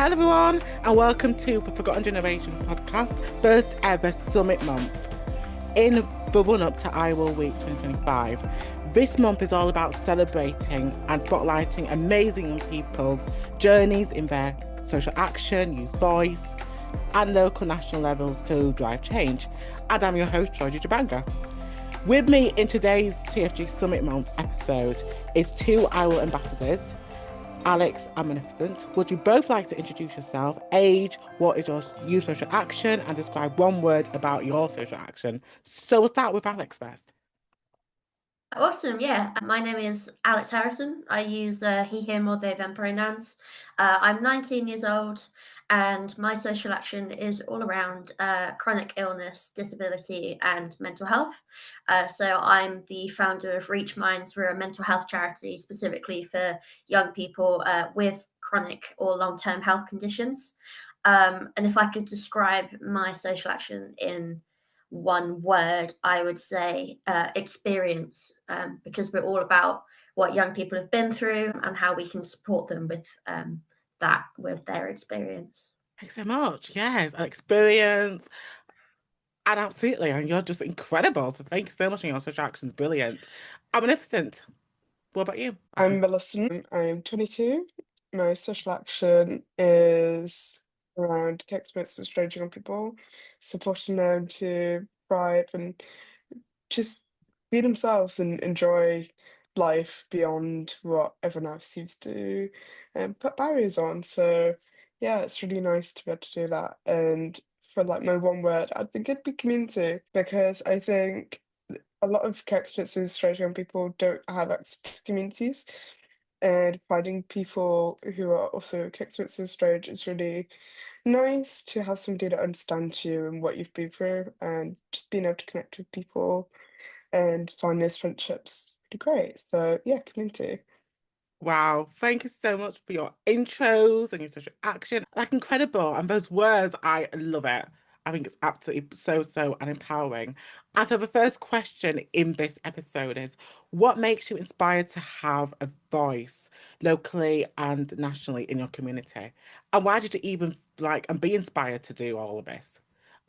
Hello everyone and welcome to the Forgotten Generation podcast, first ever Summit Month in the run-up to Iowa Week 2025. This month is all about celebrating and spotlighting amazing young people's journeys in their social action, youth voice and local national levels to drive change. And I'm your host, Troy Njenje Mbanga. With me in today's TFG Summit Month episode is two Iowa ambassadors, Alex and Millicent. Would you both like to introduce yourself, age, what is your youth social action, and describe one word about your social action? So we'll start with Alex first. Awesome, yeah. My name is Alex Harrison. I use he, him, or they, them pronouns. I'm 19 years old, and my social action is all around chronic illness, disability, and mental health. So I'm the founder of Reach Minds. We're a mental health charity specifically for young people with chronic or long-term health conditions. And if I could describe my social action in one word, I would say experience, because we're all about what young people have been through and how we can support them with with their experience. Thanks so much. Yes, an experience. And absolutely, and you're just incredible. So thank you so much. And your social action's brilliant. I'm Magnificent. What about you? I'm Millicent. I'm 22. My social action is around care experiences of strange young people, supporting them to thrive and just be themselves and enjoy life beyond what everyone else seems to put barriers on. So yeah, it's really nice to be able to do that. And for like my one word, I think it'd be community, because I think a lot of care experiences strange young people don't have access to communities, and finding people who are also care experiences strange is really nice to have somebody that understands you and what you've been through, and just being able to connect with people and find those friendships really great. So yeah, community. Wow, thank you so much for your intros and your social action. Like incredible. And those words, I love it. I think it's absolutely so and empowering. And so the first question in this episode is, what makes you inspired to have a voice locally and nationally in your community? And why did you even like and be inspired to do all of this?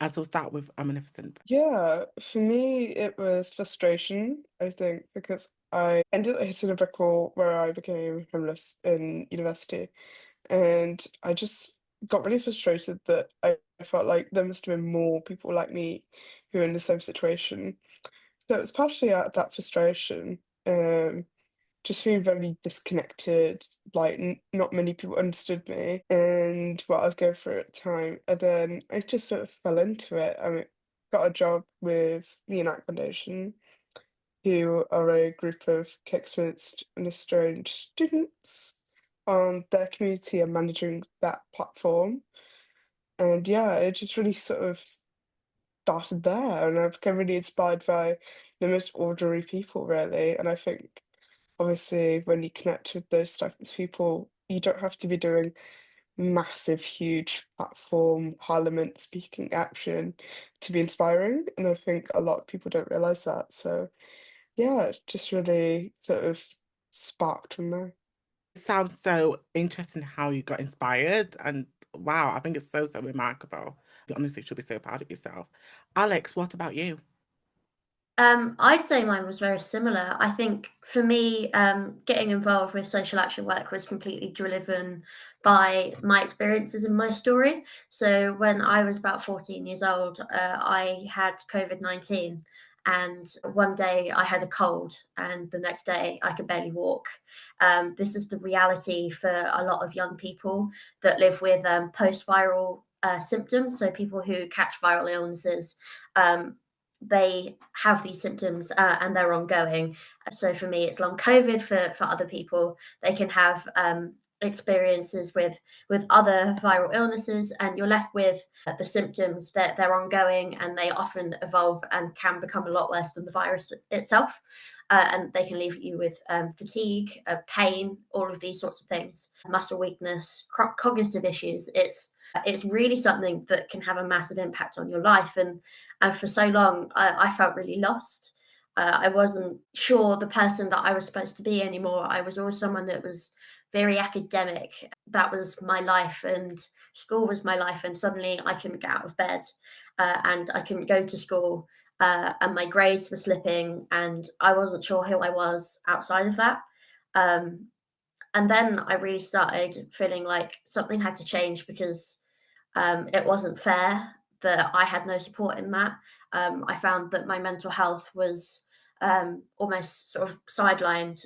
And so we'll start with a Magnificent. Yeah, for me, it was frustration, I think, because I ended up hitting a brick wall where I became homeless in university. And I just got really frustrated that I felt like there must have been more people like me who were in the same situation. So it was partially out of that frustration, just feeling very disconnected, like not many people understood me and what I was going through at the time. And then I just sort of fell into it. I mean, got a job with the Enact Foundation, who are a group of experienced and estranged students on their community and managing that platform. And yeah, it just really sort of started there, and I've become really inspired by the most ordinary people, really. And I think obviously when you connect with those type of people, you don't have to be doing massive, huge platform, parliament speaking action to be inspiring. And I think a lot of people don't realize that. So yeah, it's just really sort of sparked from there. It sounds so interesting how you got inspired. And wow, I think it's so remarkable. You honestly should be so proud of yourself. Alex, what about you? I'd say mine was very similar. I think for me, getting involved with social action work was completely driven by my experiences in my story. So when I was about 14 years old, I had COVID-19, and one day I had a cold, and the next day I could barely walk. This is the reality for a lot of young people that live with post-viral symptoms. So people who catch viral illnesses. They have these symptoms and they're ongoing. So for me, it's long COVID. For other people, they can have experiences with other viral illnesses, and you're left with the symptoms that they're ongoing, and they often evolve and can become a lot worse than the virus itself. And they can leave you with fatigue, pain, all of these sorts of things, muscle weakness, cognitive issues. It's really something that can have a massive impact on your life. And for so long, I felt really lost. I wasn't sure the person that I was supposed to be anymore. I was always someone that was very academic. That was my life, and school was my life. And suddenly I couldn't get out of bed, and I couldn't go to school, and my grades were slipping, and I wasn't sure who I was outside of that. And then I really started feeling like something had to change, because it wasn't fair that I had no support in that. I found that my mental health was almost sort of sidelined.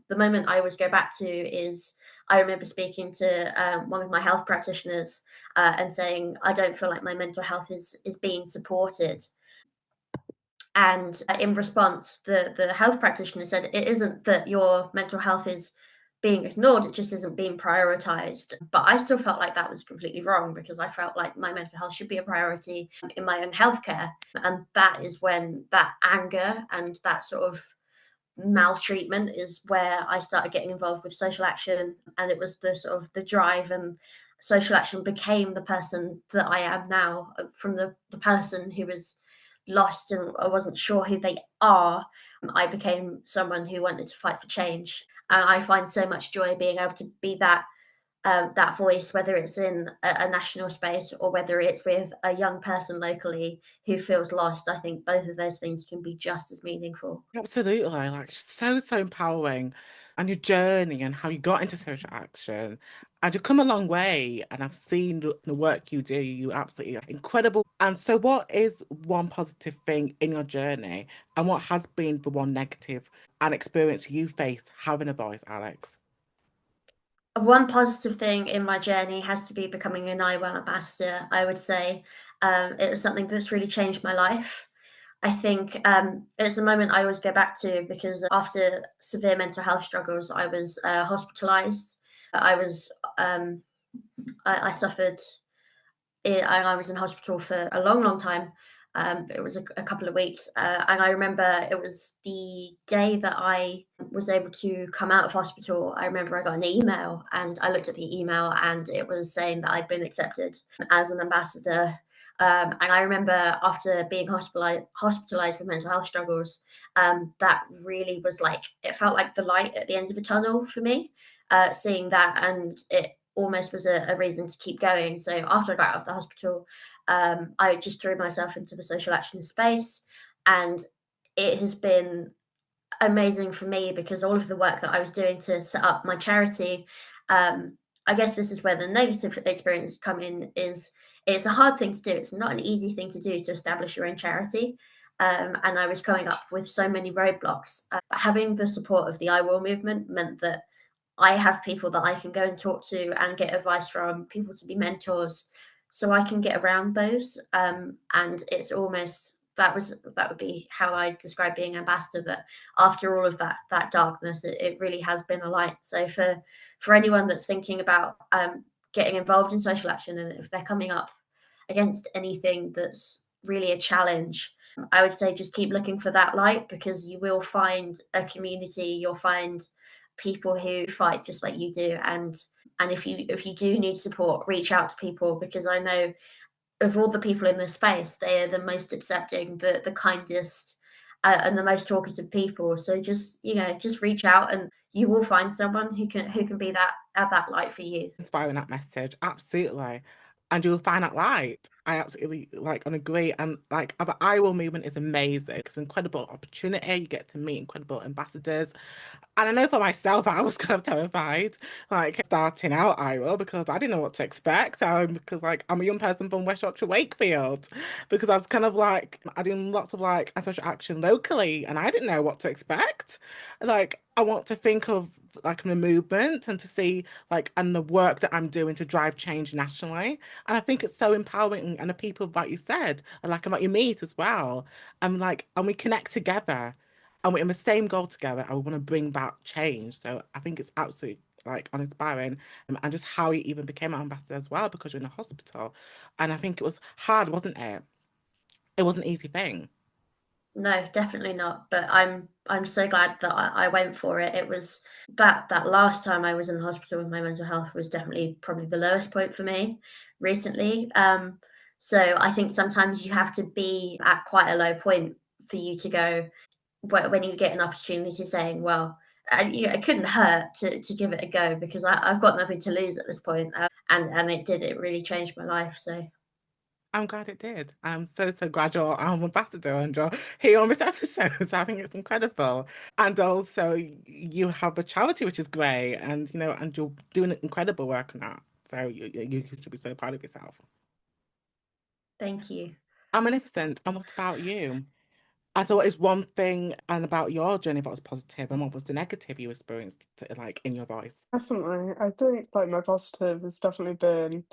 The moment I always go back to is, I remember speaking to one of my health practitioners and saying, I don't feel like my mental health is being supported. And in response, the health practitioner said, it isn't that your mental health is being ignored, it just isn't being prioritized. But I still felt like that was completely wrong, because I felt like my mental health should be a priority in my own healthcare. And that is when that anger and that sort of maltreatment is where I started getting involved with social action. And it was the sort of the drive, and social action became the person that I am now, from the person who was lost and I wasn't sure who they are. I became someone who wanted to fight for change. And I find so much joy being able to be that voice, whether it's in a national space or whether it's with a young person locally who feels lost. I think both of those things can be just as meaningful. Absolutely, like so empowering, and your journey and how you got into social action. And you've come a long way, and I've seen the work you do. You absolutely are incredible. And so, what is one positive thing in your journey, and what has been the one negative an experience you faced having a voice, Alex? One positive thing in my journey has to be becoming an IWell ambassador, I would say. It was something that's really changed my life. I think it's a moment I always go back to, because after severe mental health struggles, I was hospitalized. I was I suffered. I was in hospital for a long time. It was a couple of weeks, and I remember it was the day that I was able to come out of hospital. I remember I got an email, and I looked at the email, and it was saying that I'd been accepted as an ambassador. And I remember, after being hospitalized with mental health struggles, that really was like, it felt like the light at the end of the tunnel for me, seeing that, and it almost was a reason to keep going. So after I got out of the hospital, I just threw myself into the social action space, and it has been amazing for me, because all of the work that I was doing to set up my charity, I guess this is where the negative experience come in, is it's a hard thing to do. It's not an easy thing to do, to establish your own charity. And I was coming up with so many roadblocks. Having the support of the IWell movement meant that I have people that I can go and talk to and get advice from, people to be mentors, so I can get around those. And it's almost, that would be how I describe being ambassador. That after all of that darkness, it really has been a light. So for anyone that's thinking about getting involved in social action, and if they're coming up against anything that's really a challenge, I would say just keep looking for that light, because you will find a community, you'll find people who fight just like you do. And if you do need support, reach out to people, because I know of all the people in this space, they are the most accepting, the kindest, and the most talkative people. So just, just reach out, and you will find someone who can be that light for you. Inspiring that message, absolutely. And you'll find that light. I absolutely like and agree. And like the IWOL movement is amazing. It's an incredible opportunity. You get to meet incredible ambassadors. And I know for myself, I was kind of terrified, like starting out IRL, because I didn't know what to expect. Because like I'm a young person from West Yorkshire, Wakefield, because I was kind of like I doing lots of like social action locally, and I didn't know what to expect. Like I want to think of like a movement and to see like and the work that I'm doing to drive change nationally. And I think it's so empowering. And the people, like you said, are like about you meet as well. And we connect together and we're in the same goal together and we want to bring back change. So I think it's absolutely like uninspiring, and just how you even became an ambassador as well, because you're in a hospital. And I think it was hard, wasn't it? It wasn't an easy thing. No, definitely not. But I'm so glad that I went for it. It was that last time I was in the hospital with my mental health was definitely probably the lowest point for me recently. So I think sometimes you have to be at quite a low point for you to go, when you get an opportunity saying, well, And it couldn't hurt to give it a go, because I've got nothing to lose at this point, and it really changed my life. So I'm glad it did. I'm so glad you're our ambassador and you're here on this episode. So I think it's incredible. And also you have a charity, which is great, and and you're doing incredible work on that. So you should be so proud of yourself. thank you. I'm Magnificent. And what about you? I thought it's one thing and about your journey that was positive, and what was the negative you experienced like in your voice? Definitely. I think like my positive has definitely been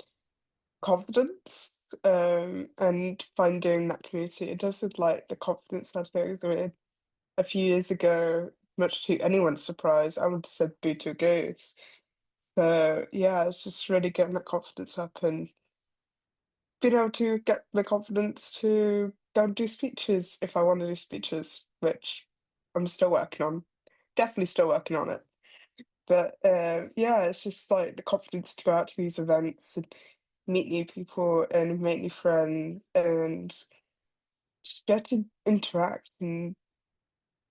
confidence, and finding that community. It does with like the confidence side of things. I mean, a few years ago, much to anyone's surprise, I would have said boo to a goose. So yeah, it's just really getting that confidence up and being able to get the confidence to go and do speeches if I want to do speeches, which I'm still working on. Definitely still working on it. But yeah, it's just like the confidence to go out to these events and meet new people and make new friends and just get to interact. And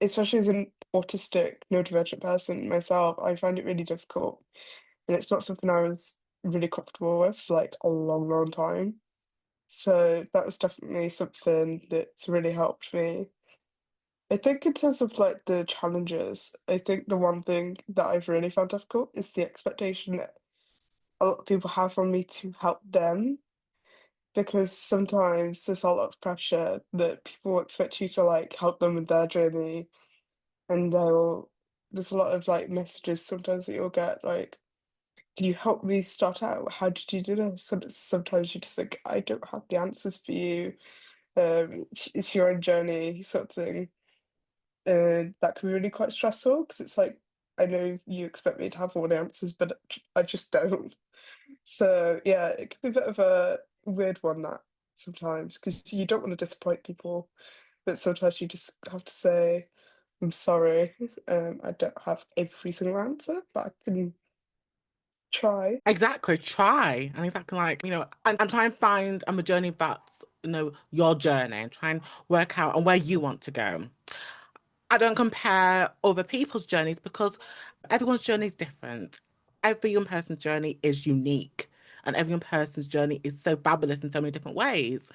especially as an autistic, neurodivergent person myself, I find it really difficult. And it's not something I was really comfortable with for like a long, long time. So that was definitely something that's really helped me. I think in terms of like the challenges, I think the one thing that I've really found difficult is the expectation that a lot of people have on me to help them, because sometimes there's a lot of pressure that people expect you to like help them with their journey, and there's a lot of like messages sometimes that you'll get like, can you help me start out? How did you do this? And sometimes you just think, I don't have the answers for you. It's your own journey, sort of thing. That can be really quite stressful because it's like, I know you expect me to have all the answers, but I just don't. So yeah, it can be a bit of a weird one that sometimes, because you don't want to disappoint people, but sometimes you just have to say, I'm sorry, I don't have every single answer, but I can try. Exactly, try. And exactly like, and try and find a journey that's, your journey, and try and work out on where you want to go. I don't compare other people's journeys because everyone's journey is different. Every young person's journey is unique, and every young person's journey is so fabulous in so many different ways.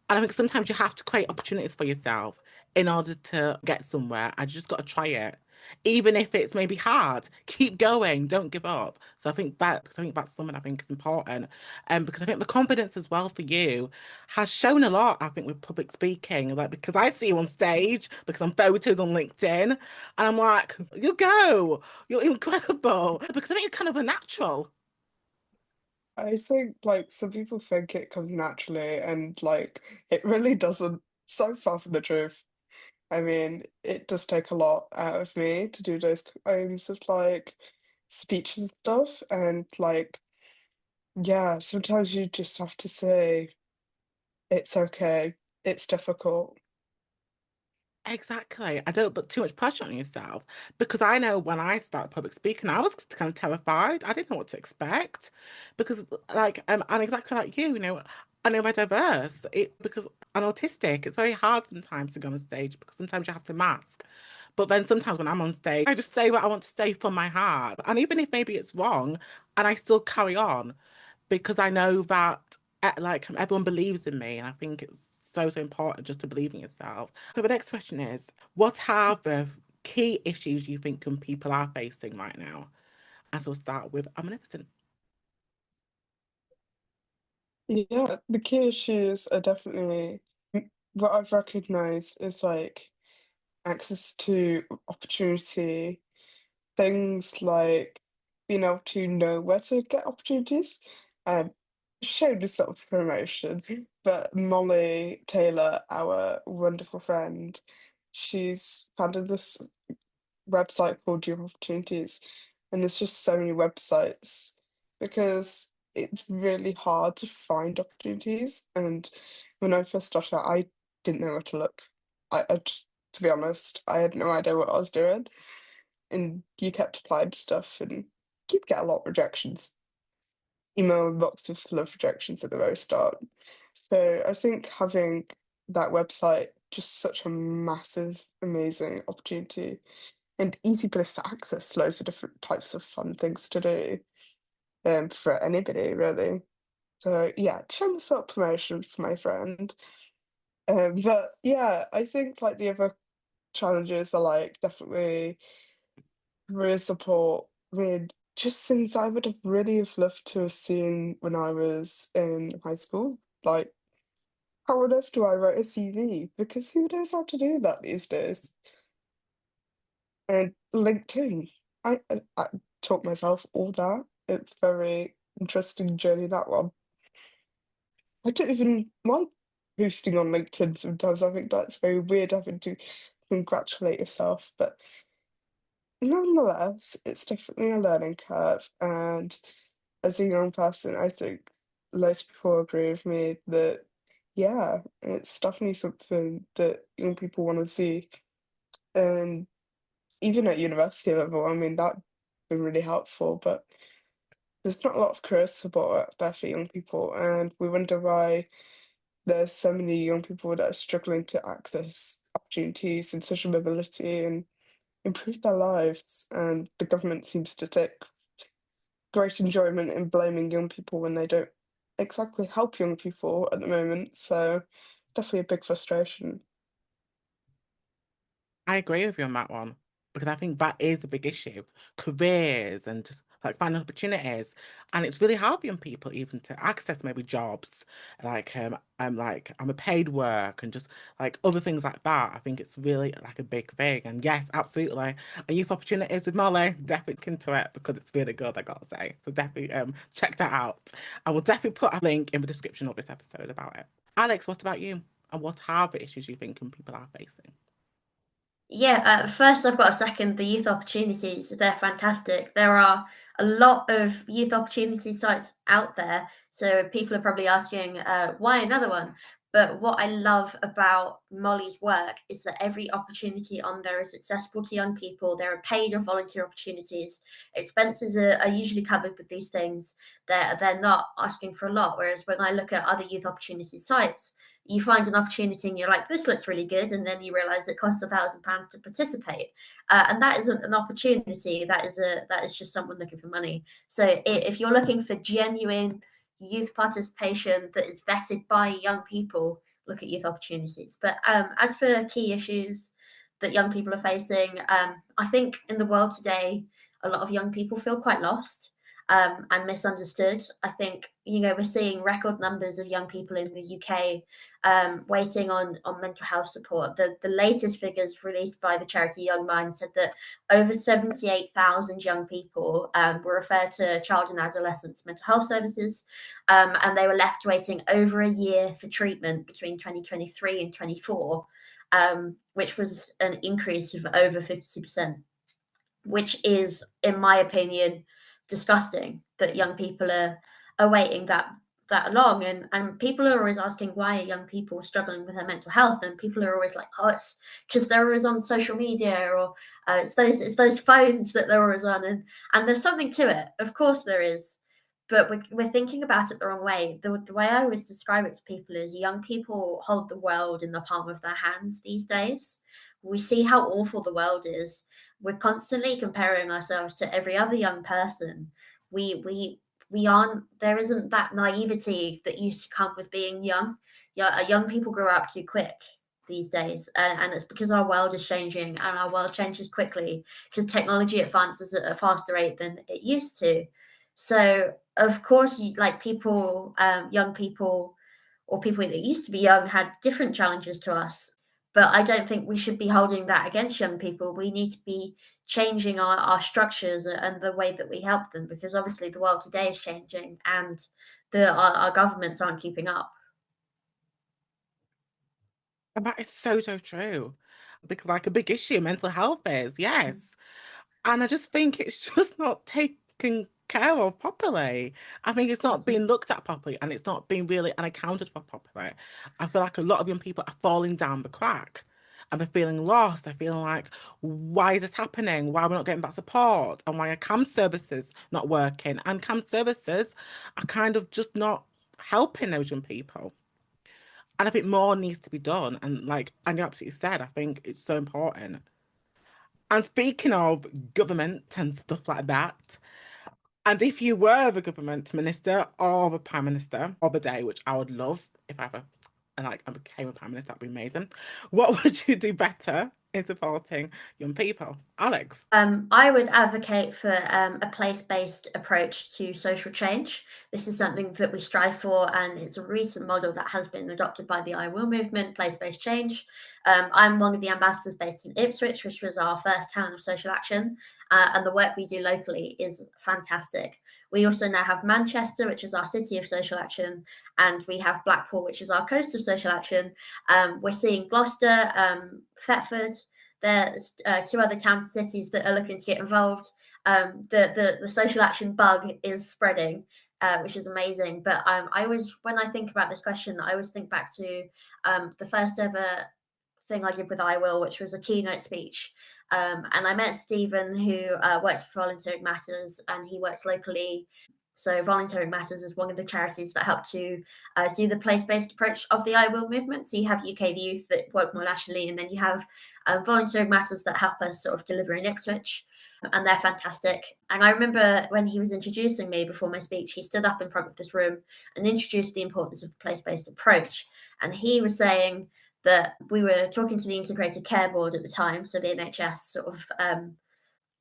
And I think sometimes you have to create opportunities for yourself in order to get somewhere. I just got to try it. Even if it's maybe hard, keep going, don't give up. So I think that's something I think is important. Because I think the confidence as well for you has shown a lot, I think, with public speaking. Like, because I see you on stage, because I'm photos on LinkedIn, and I'm like, you go, you're incredible. Because I think it's kind of a natural. I think like some people think it comes naturally, and like it really doesn't. So far from the truth. I mean, it does take a lot out of me to do those kinds of like speeches and stuff, and like yeah, sometimes you just have to say it's okay, it's difficult. Exactly. I don't put too much pressure on yourself because I know when I started public speaking, I was kind of terrified. I didn't know what to expect because, like, and exactly like you, I know we're diverse. Because I'm autistic, it's very hard sometimes to go on stage because sometimes you have to mask. But then sometimes when I'm on stage, I just say what I want to say from my heart. And even if maybe it's wrong, and I still carry on because I know that like everyone believes in me, and I think it's so important just to believe in yourself. So the next question is, what are the key issues you think young people are facing right now? And so we'll start with Magnificent. Yeah, the key issues are definitely what I've recognized is like access to opportunity, things like being able to know where to get opportunities. Um, Shameless sort of promotion, but Molly Taylor, our wonderful friend, she's founded this website called Your Opportunities, and there's just so many websites because it's really hard to find opportunities. And when I first started out, I didn't know where to look. I just, to be honest, I had no idea what I was doing, and you kept applying to stuff and you'd get a lot of rejections. Email box was full of rejections at the very start. So I think having that website just such a massive, amazing opportunity. and easy place to access loads of different types of fun things to do for anybody really. So yeah, shameless self promotion for my friend. But yeah, I think like the other challenges are like definitely career support. I mean, just things I would have really have loved to have seen when I was in high school. Like, how on earth do I write a CV? Because who knows how to do that these days? And LinkedIn, I taught myself all that. It's very interesting journey, that one. I don't even like posting on LinkedIn sometimes. I think that's very weird having to congratulate yourself, but nonetheless, it's definitely a learning curve. And as a young person, I think loads of people agree with me that, yeah, it's definitely something that young people want to see. And even at university level, I mean, that's been really helpful, but there's not a lot of career support out there for young people. And we wonder why there's so many young people that are struggling to access opportunities and social mobility and improve their lives. And the government seems to take great enjoyment in blaming young people when they don't exactly help young people at the moment. So definitely a big frustration. I agree with you on that one because I think that is a big issue. Careers and like finding opportunities. And it's really hard for young people even to access maybe jobs like I'm a paid work and just like other things like that. I think it's really like a big thing. And yes, absolutely. A youth opportunities with Molly, definitely look into it because it's really good, I gotta say. So definitely check that out. I will definitely put a link in the description of this episode about it. Alex, what about you? And what are the issues you think young people are facing? Yeah, first I've got to second the youth opportunities. They're fantastic. There are a lot of youth opportunity sites out there, so people are probably asking, why another one? But what I love about Molly's work is that every opportunity on there is accessible to young people. There are paid or volunteer opportunities. Expenses are usually covered with these things. They're not asking for a lot. Whereas when I look at other youth opportunity sites, you find an opportunity and you're like, this looks really good, and then you realize it costs £1,000 to participate, and that isn't an opportunity. That is just someone looking for money. So if you're looking for genuine youth participation that is vetted by young people, look at youth opportunities. But as for key issues that young people are facing, I think in the world today, a lot of young people feel quite lost and misunderstood. I think, we're seeing record numbers of young people in the UK waiting on mental health support. The latest figures released by the charity Young Minds said that over 78,000 young people were referred to child and adolescent mental health services, and they were left waiting over a year for treatment between 2023 and 24, which was an increase of over 50%, which is, in my opinion, disgusting that young people are waiting that long. And people are always asking, why are young people struggling with their mental health? And people are always like, oh, it's because they're always on social media, or it's those phones that they're always on. And there's something to it, of course there is, but we're thinking about it the wrong way. The way I always describe it to people is, young people hold the world in the palm of their hands these days. We see how awful the world is. We're constantly comparing ourselves to every other young person. We aren't, there isn't that naivety that used to come with being young. Yeah, young people grow up too quick these days, and it's because our world is changing, and our world changes quickly because technology advances at a faster rate than it used to. So of course, like people, young people, or people that used to be young, had different challenges to us. But I don't think we should be holding that against young people. We need to be changing our structures and the way that we help them, because obviously the world today is changing, and our governments aren't keeping up. And that is so, so true. Because like a big issue, mental health is, yes. And I just think it's just not taken care of properly. I think it's not being looked at properly and it's not being really and accounted for properly. I feel like a lot of young people are falling down the crack and they're feeling lost. They're feeling like, why is this happening? Why are we not getting that support? And why are CAM services not working? And CAM services are kind of just not helping those young people. And I think more needs to be done. And like Annie absolutely said, I think it's so important. And speaking of government and stuff like that, and if you were the government minister or the prime minister of a day, which I would love if I ever and like I became a prime minister, that'd be amazing. What would you do better in supporting young people? Alex. I would advocate for a place-based approach to social change. This is something that we strive for, and it's a recent model that has been adopted by the I Will movement, place-based change. I'm one of the ambassadors based in Ipswich, which was our first town of social action, and the work we do locally is fantastic. We also now have Manchester, which is our city of social action, and we have Blackpool, which is our coast of social action. We're seeing Gloucester, Thetford. There's two other towns and cities that are looking to get involved. The social action bug is spreading, which is amazing. But I always, when I think about this question, I always think back to the first ever thing I did with I Will, which was a keynote speech. And I met Stephen, who works for Volunteering Matters, and he works locally. So Volunteering Matters is one of the charities that help to do the place-based approach of the I Will movement. So you have UK Youth that work more nationally, and then you have Volunteering Matters that help us sort of deliver in Ipswich, and they're fantastic. And I remember when he was introducing me before my speech, he stood up in front of this room and introduced the importance of the place-based approach. And he was saying that we were talking to the Integrated Care Board at the time, so the NHS sort of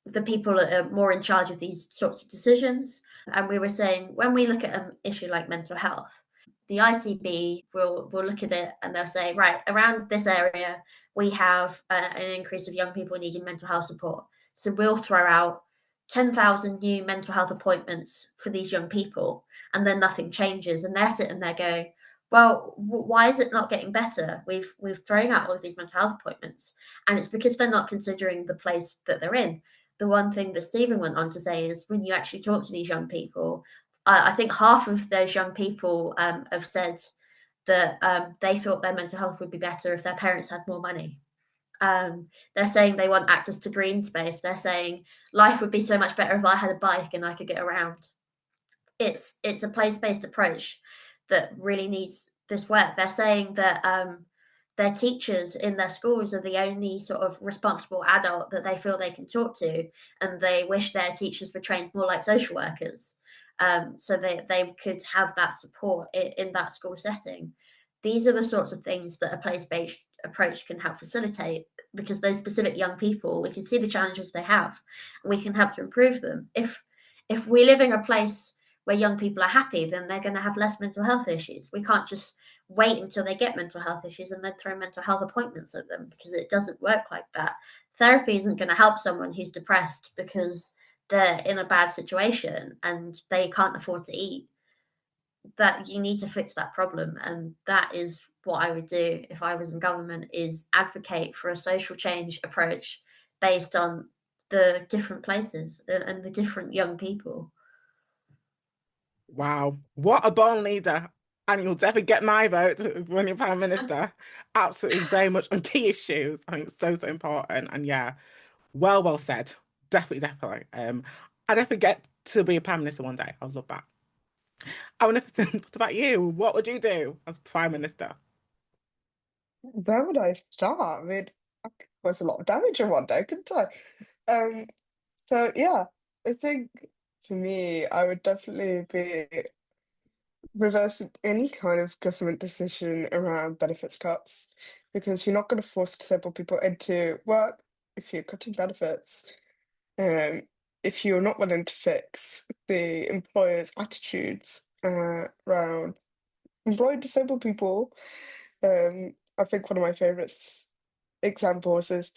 the people that are more in charge of these sorts of decisions. And we were saying, when we look at an issue like mental health, the ICB will look at it and they'll say, right, around this area, we have an increase of young people needing mental health support. So we'll throw out 10,000 new mental health appointments for these young people, and then nothing changes. And they're sitting there going, well, why is it not getting better? We've thrown out all of these mental health appointments, and it's because they're not considering the place that they're in. The one thing that Stephen went on to say is when you actually talk to these young people, I think half of those young people have said that they thought their mental health would be better if their parents had more money. They're saying they want access to green space. They're saying life would be so much better if I had a bike and I could get around. It's a place-based approach that really needs this work. They're saying that their teachers in their schools are the only sort of responsible adult that they feel they can talk to, and they wish their teachers were trained more like social workers, so they could have that support in that school setting. These are the sorts of things that a place-based approach can help facilitate, because those specific young people, we can see the challenges they have, and we can help to improve them. If we live in a place where young people are happy, then they're going to have less mental health issues. We can't just wait until they get mental health issues and then throw mental health appointments at them, because it doesn't work like that. Therapy isn't going to help someone who's depressed because they're in a bad situation and they can't afford to eat. That you need to fix that problem, and that is what I would do if I was in government, is advocate for a social change approach based on the different places and the different young people. Wow, what a born leader. And you'll definitely get my vote when you're Prime Minister. Absolutely, very much on key issues. I think it's so, so important. And yeah, well said. Definitely, definitely. I definitely get to be a Prime Minister one day. I would love that. I want to, what about you? What would you do as Prime Minister? Where would I start? I mean, I could cause a lot of damage in one day, couldn't I? Um, so yeah, I think for me, I would definitely be reversing any kind of government decision around benefits cuts, because you're not going to force disabled people into work if you're cutting benefits. If you're not willing to fix the employers' attitudes around employing disabled people. I think one of my favourite examples is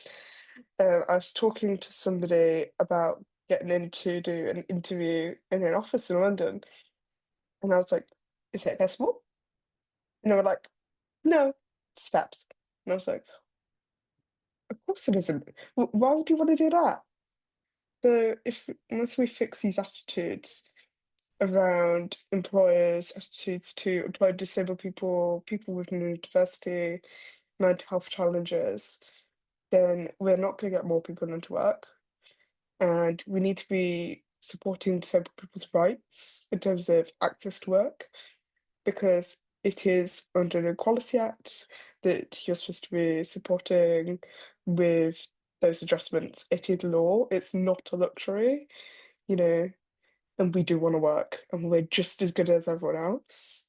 I was talking to somebody about getting in to do an interview in an office in London, and I was like, "Is it accessible?" And they were like, "No, steps." And I was like, "Of course it isn't. Why would you want to do that?" So if unless we fix these attitudes around employers' attitudes to employ disabled people, people with neurodiversity, mental health challenges, then we're not going to get more people into work. And we need to be supporting disabled people's rights in terms of access to work, because it is under the Equality Act that you're supposed to be supporting with those adjustments. It is law, it's not a luxury, you know, and we do want to work and we're just as good as everyone else.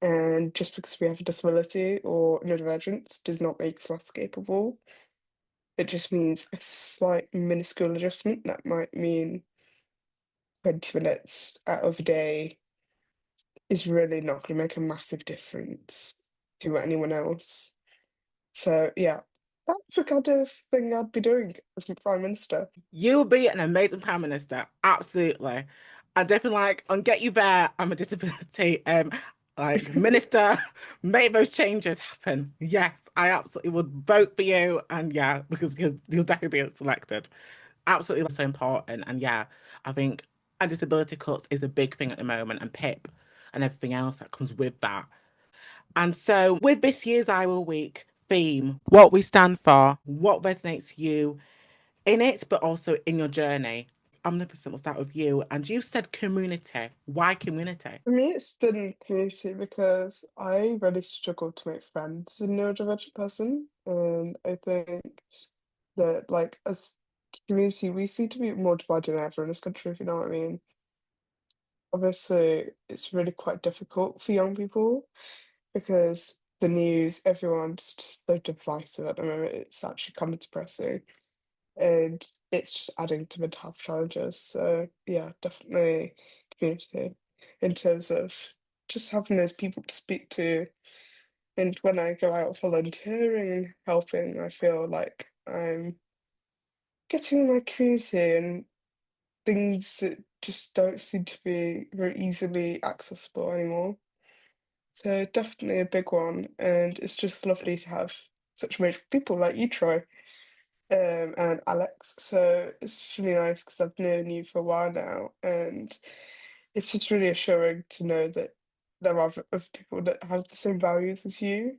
And just because we have a disability or neurodivergence does not make us less capable. It just means a slight minuscule adjustment that might mean 20 minutes out of a day is really not going to make a massive difference to anyone else. So, yeah, that's the kind of thing I'd be doing as my Prime Minister. You'll be an amazing Prime Minister, absolutely. I definitely like on Get You There, I'm a disability like minister, make those changes happen. Yes, I absolutely would vote for you, and yeah, because you'll definitely be selected. Absolutely so important. And yeah, I think and disability cuts is a big thing at the moment, and PIP and everything else that comes with that. And so, with this year's Iowa Week theme, what we stand for, what resonates you in it, but also in your journey. Omnipotent, we'll start with you. And you said community. Why community? For me, it's been community because I really struggle to make friends as a neurodivergent person. And I think that, like, as community, we seem to be more divided than ever in this country, if you know what I mean. Obviously, it's really quite difficult for young people because the news, everyone's just so divisive at the moment. It's actually kind of depressing and it's just adding to mental health challenges. So, yeah, definitely community in terms of just having those people to speak to. And when I go out volunteering and helping, I feel like I'm getting my community and things that just don't seem to be very easily accessible anymore. So definitely a big one, and it's just lovely to have such amazing people like you, Troy, and Alex. So it's really nice because I've known you for a while now, and it's just really assuring to know that there are other people that have the same values as you.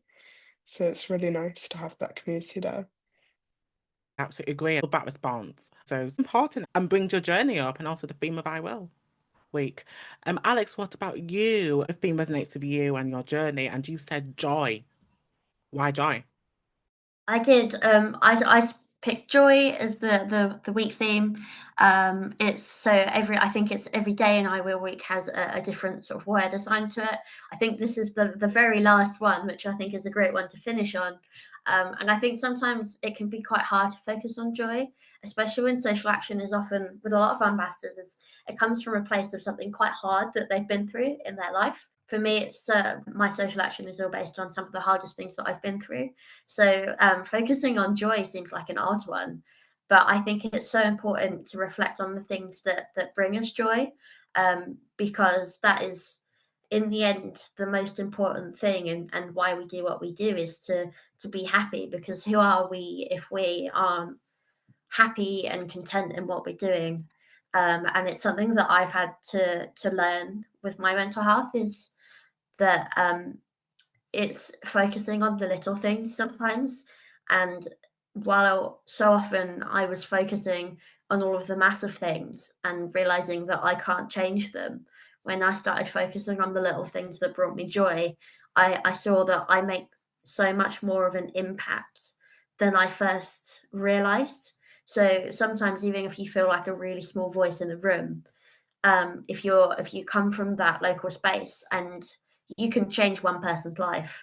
So it's really nice to have that community there. Absolutely agree. Love that response. So it's important and brings your journey up and also the theme of I Will Week. Alex, what about you? The theme resonates with you and your journey, and you said joy. Why joy? I did. I picked joy as the week theme. It's so I think it's every day in I Will Week has a different sort of word assigned to it. I think this is the very last one, which I think is a great one to finish on. And I think sometimes it can be quite hard to focus on joy, especially when social action is often with a lot of ambassadors. It comes from a place of something quite hard that they've been through in their life. For me, it's my social action is all based on some of the hardest things that I've been through. So focusing on joy seems like an odd one, but I think it's so important to reflect on the things that bring us joy, because that is, in the end, the most important thing, and why we do what we do is to be happy. Because who are we if we aren't happy and content in what we're doing? And it's something that I've had to learn with my mental health is that it's focusing on the little things sometimes. And while so often I was focusing on all of the massive things and realizing that I can't change them, when I started focusing on the little things that brought me joy, I saw that I make so much more of an impact than I first realized. So sometimes, even if you feel like a really small voice in the room, if you come from that local space and you can change one person's life,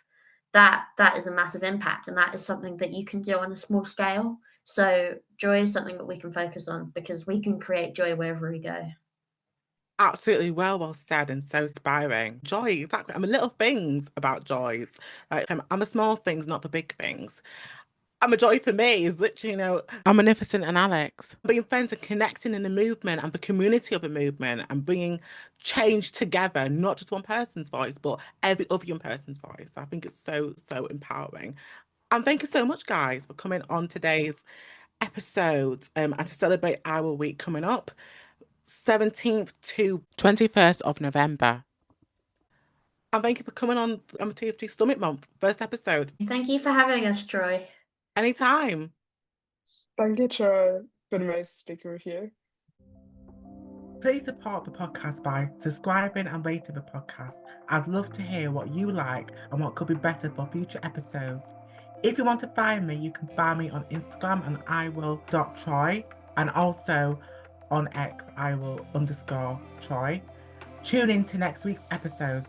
that is a massive impact, and that is something that you can do on a small scale. So joy is something that we can focus on because we can create joy wherever we go. Absolutely well said and so inspiring. Joy, exactly. I'm a little things about joys. Like I'm a small things, not the big things. I'm a joy for me is literally, I'm Magnificent and Alex. Being friends and connecting in the movement and the community of the movement and bringing change together, not just one person's voice, but every other young person's voice. I think it's so, so empowering. And thank you so much, guys, for coming on today's episode and to celebrate our week coming up, 17th to 21st of November. And thank you for coming on TFG Summit Month, first episode. Thank you for having us, Troy. Anytime. Thank you, Troy. Been amazing speaking with you. Please support the podcast by subscribing and rating the podcast. I'd love to hear what you like and what could be better for future episodes. If you want to find me, you can find me on Instagram and iwill.troy, and also on X, iwill_Troy. Tune in to next week's episode.